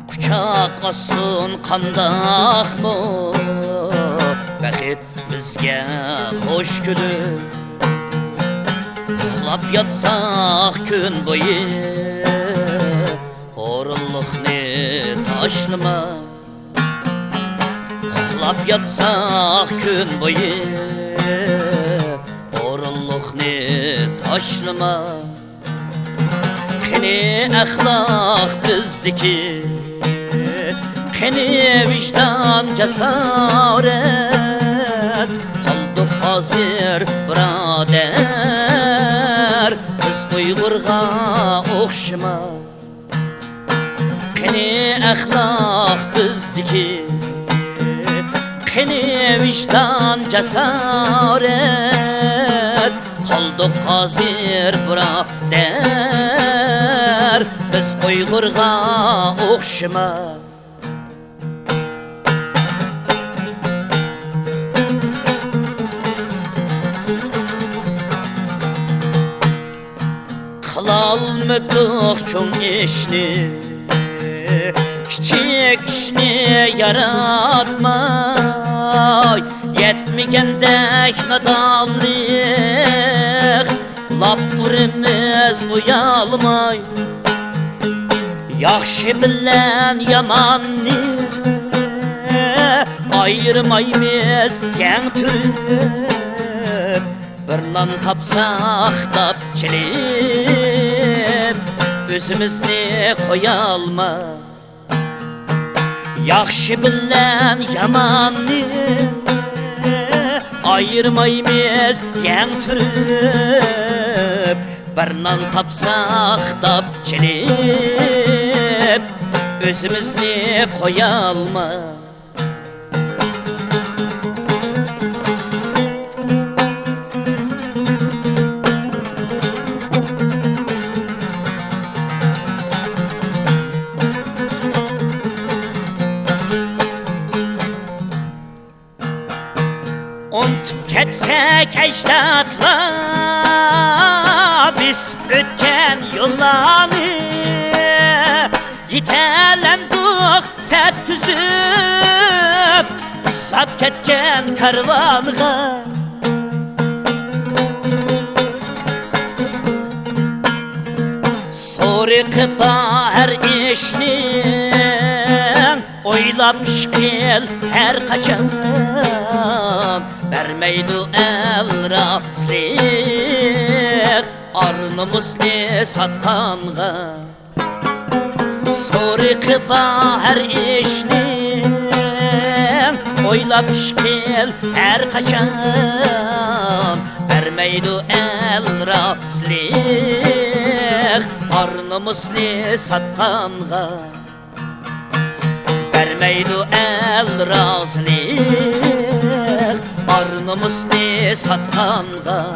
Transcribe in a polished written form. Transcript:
Kucaqlasın qandaqmı bəxit bizga xoş külür. Uxlab yatsaq gün boyu orunluqni taşlama. Uxlab yatsaq gün boyu orunluqni taşlama. Qani axloq bizdiki, qani vicdan cesaret, qaldık hazır brader, biz Uygurga oxşama. Qani axloq bizdiki, qani vicdan cesaret, qaldık hazır brader, biz Uygurga oxşama. Kılalmıdık çoğun işni, küçük işni yaratmay, yetmegендek nadallık, lap urimiz uyalmay. Yaxşı bilen yamanni ayırmaymiz gen türüp, bir nan tapsaq tapçılıp, özümüzni koyalma. Yaxşı bilen yamanni ayırmaymiz gen türüp, bir nan tapsaq tapçılıp, özümüzni koyalma. Unutup ketsek ecdatlar, biz ötken yollarını, yitelendik sep tüzüp, sap ketken karvanğa. Soruqıp her işni oylap işkil her kaçan, vermeydi el rastlik arnımızını satkanğa. Soruqıp her işni oylap işkil her kaçan, vermeydi el rastlik arnımızını satkanğa. Vermeydi el razlik arnımızını satkanğa.